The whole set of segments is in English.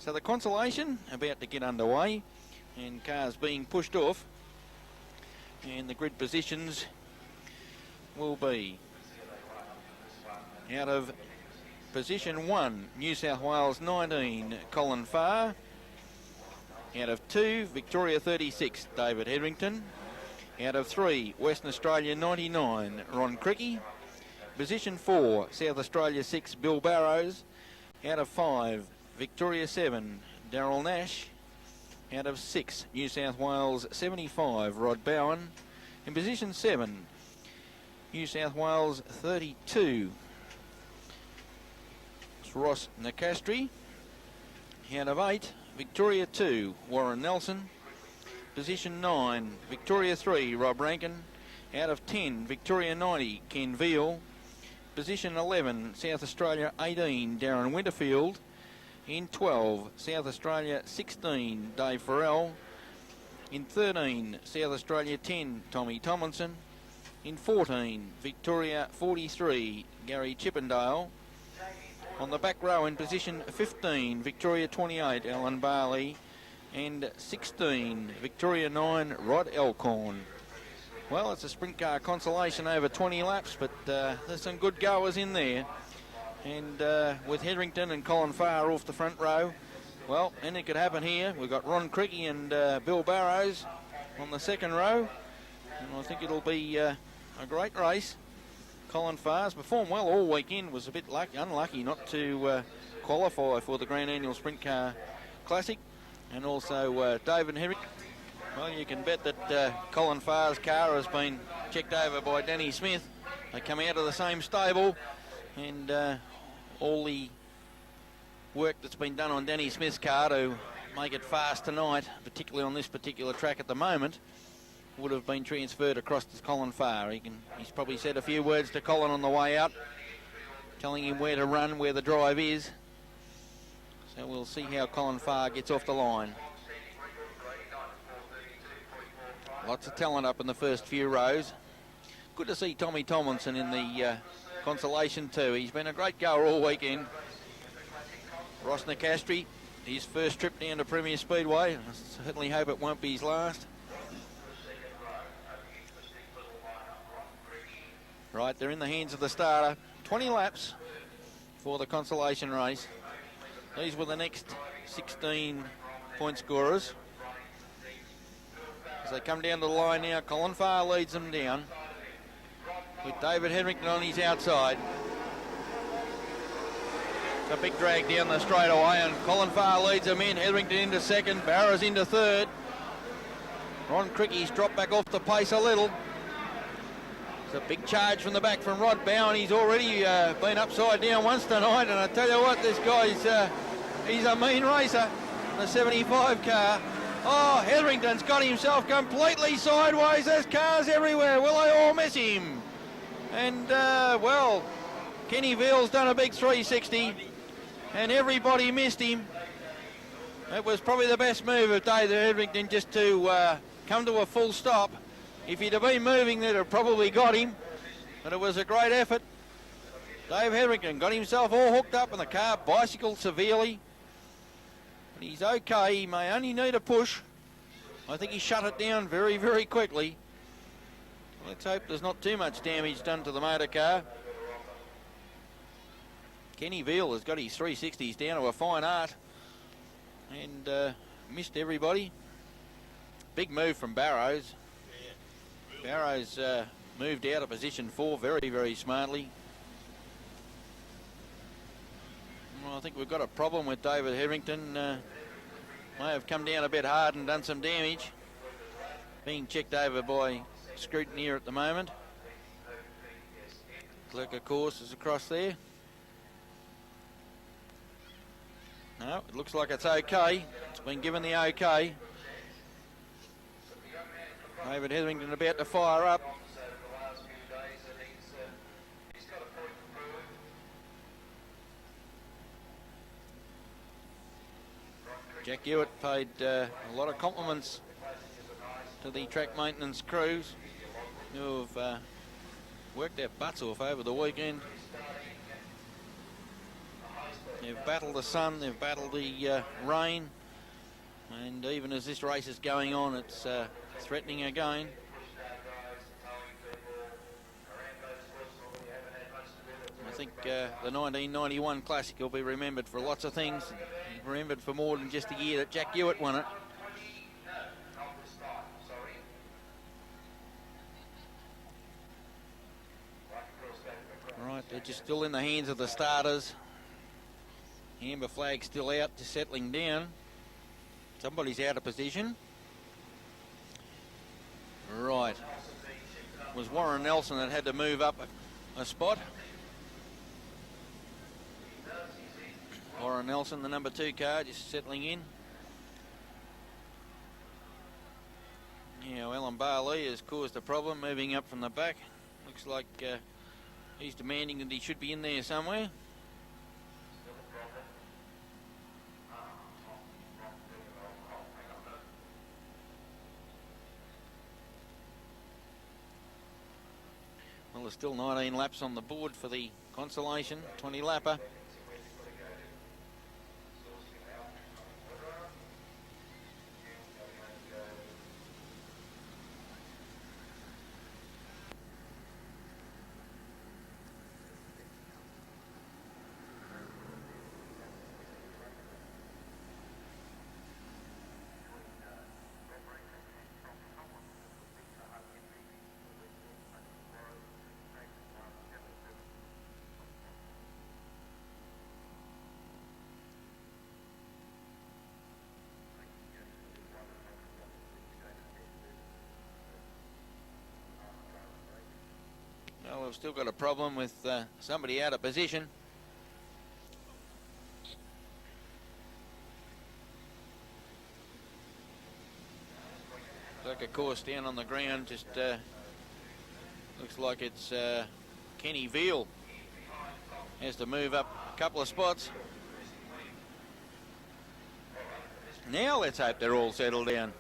So the Consolation about to get underway, and cars being pushed off, and the grid positions will be out of position 1, New South Wales 19, Colin Farr. Out of 2, Victoria 36, David Hetherington. Out of 3, Western Australia 99, Ron Cricky. Position 4, South Australia 6, Bill Barrows. Out of 5, Victoria 7, Darryl Nash. Out of 6, New South Wales 75, Rod Bowen. In position 7, New South Wales 32, it's Ross Nicastri. Out of 8, Victoria 2, Warren Nelson. Position 9, Victoria 3, Rob Rankin. Out of 10, Victoria 90, Ken Veal. Position 11, South Australia 18, Darren Winterfield. In 12, South Australia 16, Dave Farrell. In 13, South Australia 10, Tommy Tomlinson. In 14, Victoria 43, Gary Chippendale. On the back row in position 15, Victoria 28, Alan Barley. And 16, Victoria 9, Rod Elkhorn. Well, it's a sprint car Consolation over 20 laps, but there's some good goers in there. And with Hetherington and Colin Farr off the front row, well, anything could happen here. We've got Ron Cricky and Bill Barrows on the second row. And I think it'll be a great race. Colin Farr's performed well all weekend, was a bit unlucky not to qualify for the Grand Annual Sprint Car Classic. And also David Hetherington. Well, you can bet that Colin Farr's car has been checked over by Danny Smith. They come out of the same stable, and all the work that's been done on Danny Smith's car to make it fast tonight, particularly on this particular track at the moment, would have been transferred across to Colin Farr. He's probably said a few words to Colin on the way out, telling him where to run, where the drive is. So we'll see how Colin Farr gets off the line. Lots of talent up in the first few rows. Good to see Tommy Tomlinson in the Consolation too. He's been a great goer all weekend. Ross Nicastri, his first trip down to Premier Speedway. I certainly hope it won't be his last. Right, they're in the hands of the starter. 20 laps for the Consolation race. These were the next 16 point scorers. As they come down to the line now, Colin Farr leads them down with David Hetherington on his outside. It's a big drag down the straightaway, and Colin Farr leads them in. Hetherington into second, Barrows into third. Ron Cricky's dropped back off the pace a little. It's a big charge from the back from Rod Bowen. He's already been upside down once tonight, and I tell you what, this guy's he's a mean racer. The 75 car. Oh, Hetherington's got himself completely sideways. There's cars everywhere. Will they all miss him? And, well, Kenny Veal's done a big 360, and everybody missed him. It was probably the best move of David Hetherington, just to come to a full stop. If he'd have been moving, they'd have probably got him, but it was a great effort. Dave Hetherington got himself all hooked up, and the car bicycled severely. But he's okay. He may only need a push. I think he shut it down very, very quickly. Let's hope there's not too much damage done to the motor car. Kenny Veal has got his 360s down to a fine art, and missed everybody. Big move from Barrows. Barrows moved out of position 4 very, very smartly. Well, I think we've got a problem with David Hetherington. May have come down a bit hard and done some damage. Being checked over by scrutineer at the moment. Clerk of course is across there. No, it looks like it's okay. It's been given the okay. David Hetherington about to fire up. Jack Hewitt paid a lot of compliments to the track maintenance crews who have worked their butts off over the weekend. They've battled the sun, they've battled the rain, and even as this race is going on, it's threatening again. I think the 1991 Classic will be remembered for lots of things. Remembered for more than just a year that Jack Hewitt won it. Right, they're just still in the hands of the starters. Amber flag still out, just settling down. Somebody's out of position. Right. It was Warren Nelson that had to move up a spot. Warren Nelson, the number 2 car, just settling in. Now Alan Barley has caused a problem, moving up from the back. Looks like he's demanding that he should be in there somewhere. Well, there's still 19 laps on the board for the Consolation, 20 lapper. Well, we've still got a problem with somebody out of position. Like a course down on the ground, just looks like it's Kenny Veal. Has to move up a couple of spots. Now let's hope they're all settled down.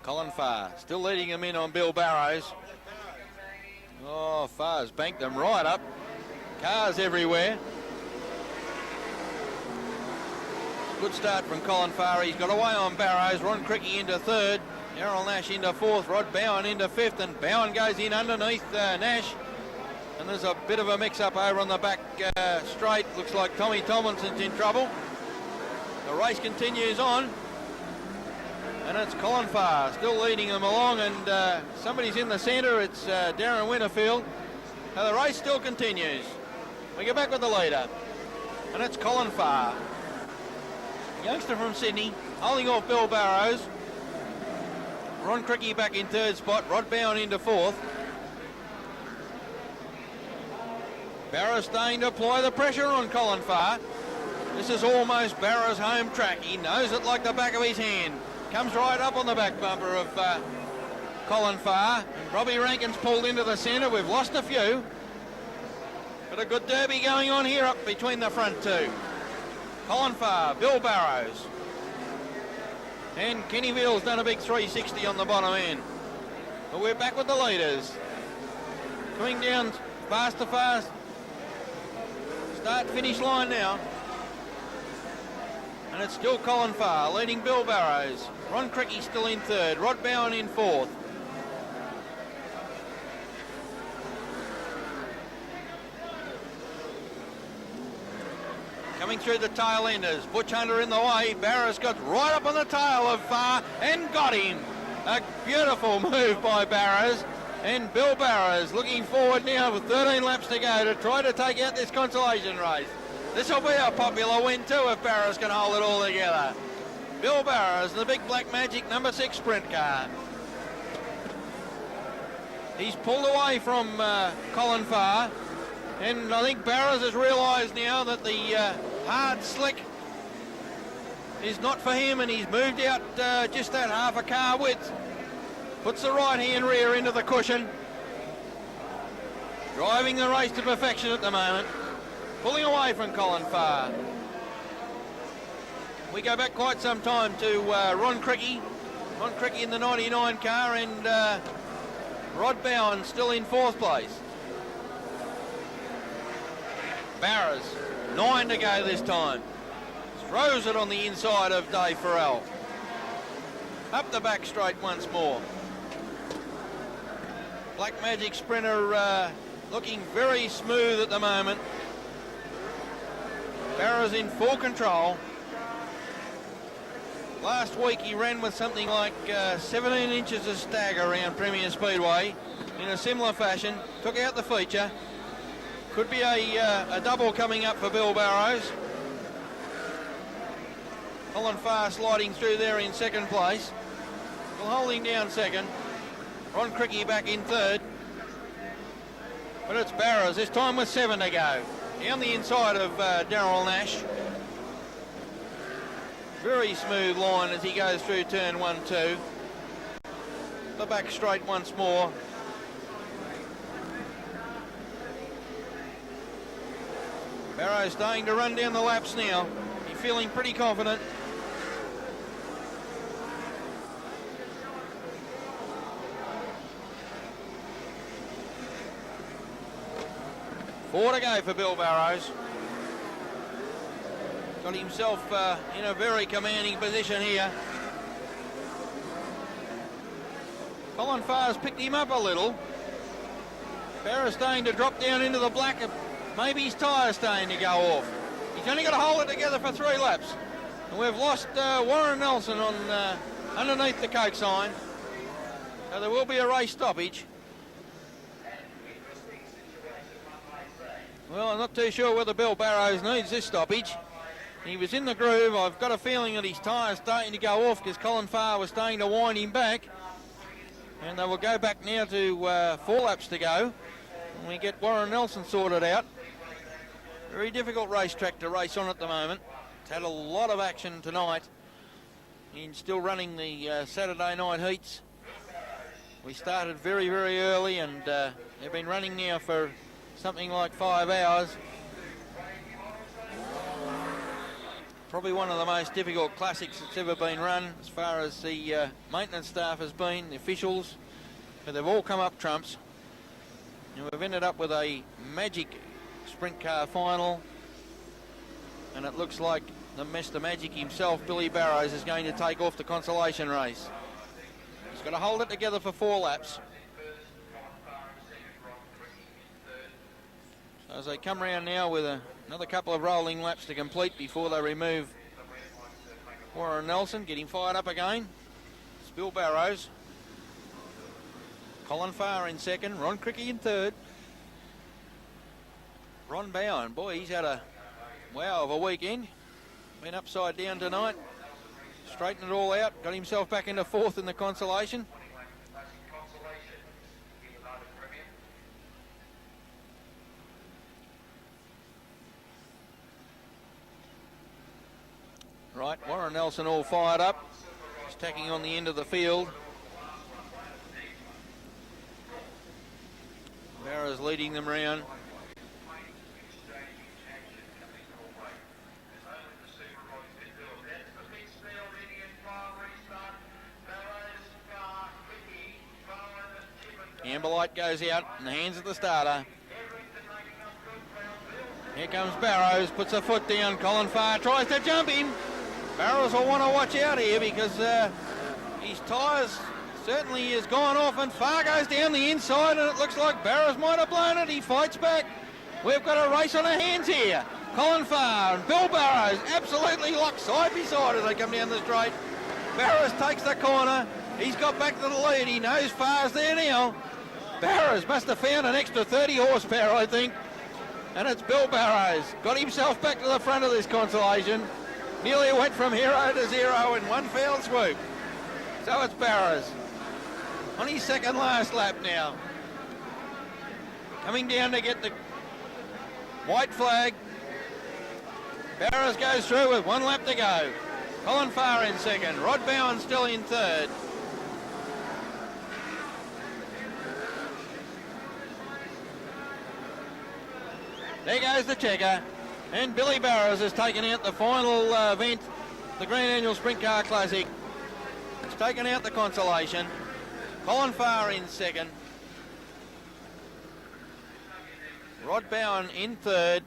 Colin Farr still leading him in on Bill Barrows. Oh, Farr's banked them right up. Cars everywhere. Good start from Colin Farr. He's got away on Barrows. Ron Cricky into 3rd. Errol Nash into 4th. Rod Bowen into 5th. And Bowen goes in underneath Nash. And there's a bit of a mix-up over on the back straight. Looks like Tommy Tomlinson's in trouble. The race continues on. And it's Colin Farr still leading them along, and somebody's in the centre. It's Darren Winterfield. Now the race still continues. We go back with the leader, and it's Colin Farr, youngster from Sydney, holding off Bill Barrows. Ron Cricky back in 3rd spot. Rod Bowen into 4th. Barrows staying to apply the pressure on Colin Farr. This is almost Barrows' home track. He knows it like the back of his hand. Comes right up on the back bumper of Colin Farr. And Robbie Rankin's pulled into the centre. We've lost a few. But a good derby going on here up between the front two. Colin Farr, Bill Barrows. And Kenny Veal's done a big 360 on the bottom end. But we're back with the leaders. Coming down fast to fast. Start-finish line now. And it's still Colin Farr leading Bill Barrows. Ron Cricky still in 3rd. Rod Bowen in 4th. Coming through the tail enders. Butch Hunter in the way. Barrows got right up on the tail of Farr and got him. A beautiful move by Barrows. And Bill Barrows looking forward now with 13 laps to go to try to take out this Consolation race. This will be a popular win too if Barrows can hold it all together. Bill Barrows, the big Black Magic number 6 sprint car. He's pulled away from Colin Farr, and I think Barrows has realised now that the hard slick is not for him, and he's moved out just that half a car width. Puts the right hand rear into the cushion. Driving the race to perfection at the moment. Pulling away from Colin Farr. We go back quite some time to Ron Cricky. Ron Cricky in the 99 car, and Rod Bowen still in 4th place. Barras, 9 to go this time. Throws it on the inside of Dave Farrell. Up the back straight once more. Black Magic Sprinter looking very smooth at the moment. Barras in full control. Last week he ran with something like 17 inches of stagger around Premier Speedway in a similar fashion. Took out the feature. Could be a double coming up for Bill Barrows. Colin Farr sliding through there in 2nd place. Well, holding down 2nd. Ron Cricky back in 3rd. But it's Barrows, this time with 7 to go. Down the inside of Darryl Nash. Very smooth line as he goes through turn 1-2. The back straight once more. Barrows starting to run down the laps now. He's feeling pretty confident. Four to go for Bill Barrows. Got himself in a very commanding position here. Colin Farr's picked him up a little. Barrows starting to drop down into the black. Maybe his tyre's starting to go off. He's only got to hold it together for 3 laps. And we've lost Warren Nelson on underneath the Coke sign. So there will be a race stoppage. Well, I'm not too sure whether Bill Barrows needs this stoppage. He was in the groove. I've got a feeling that his tyre's starting to go off because Colin Farr was starting to wind him back. And they will go back now to 4 laps to go. And we get Warren Nelson sorted out. Very difficult racetrack to race on at the moment. It's had a lot of action tonight. In still running the Saturday night heats. We started very, very early and they've been running now for something like 5 hours. Probably one of the most difficult classics that's ever been run as far as the maintenance staff has been, the officials, but they've all come up trumps. And we've ended up with a magic sprint car final, and it looks like the Mr. Magic himself, Billy Barrows, is going to take off the Consolation race. He's got to hold it together for 4 laps. So as they come around now with another couple of rolling laps to complete before they remove Warren Nelson, getting fired up again. It's Bill Barrows. Colin Farr in 2nd, Ron Cricky in 3rd. Ron Bowen, boy, he's had a wow of a weekend. Been upside down tonight. Straightened it all out, got himself back into 4th in the Consolation. Right, Warren Nelson all fired up. He's tacking on the end of the field. Barrows leading them round. Amber light goes out in the hands of the starter. Here comes Barrows, puts a foot down. Colin Farr tries to jump him. Barrows will want to watch out here because his tyres certainly has gone off, and Farr goes down the inside, and it looks like Barrows might have blown it. He fights back. We've got a race on our hands here. Colin Farr and Bill Barrows absolutely locked side by side as they come down the straight. Barrows takes the corner. He's got back to the lead. He knows Farr's there now. Barrows must have found an extra 30 horsepower, I think. And it's Bill Barrows. Got himself back to the front of this Consolation. Nearly went from hero to zero in one foul swoop. So it's Barrows. On his 2nd last lap now. Coming down to get the white flag. Barrows goes through with 1 lap to go. Colin Farr in 2nd. Rod Bowen still in 3rd. There goes the checker. And Billy Barrows has taken out the final event, the Grand Annual Sprint Car Classic. He's taken out the Consolation. Colin Farr in 2nd. Rod Bowen in third.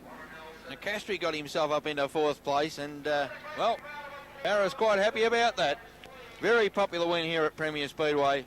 Nicastri got himself up into fourth place, and well, Barra's quite happy about that. Very popular win here at Premier Speedway.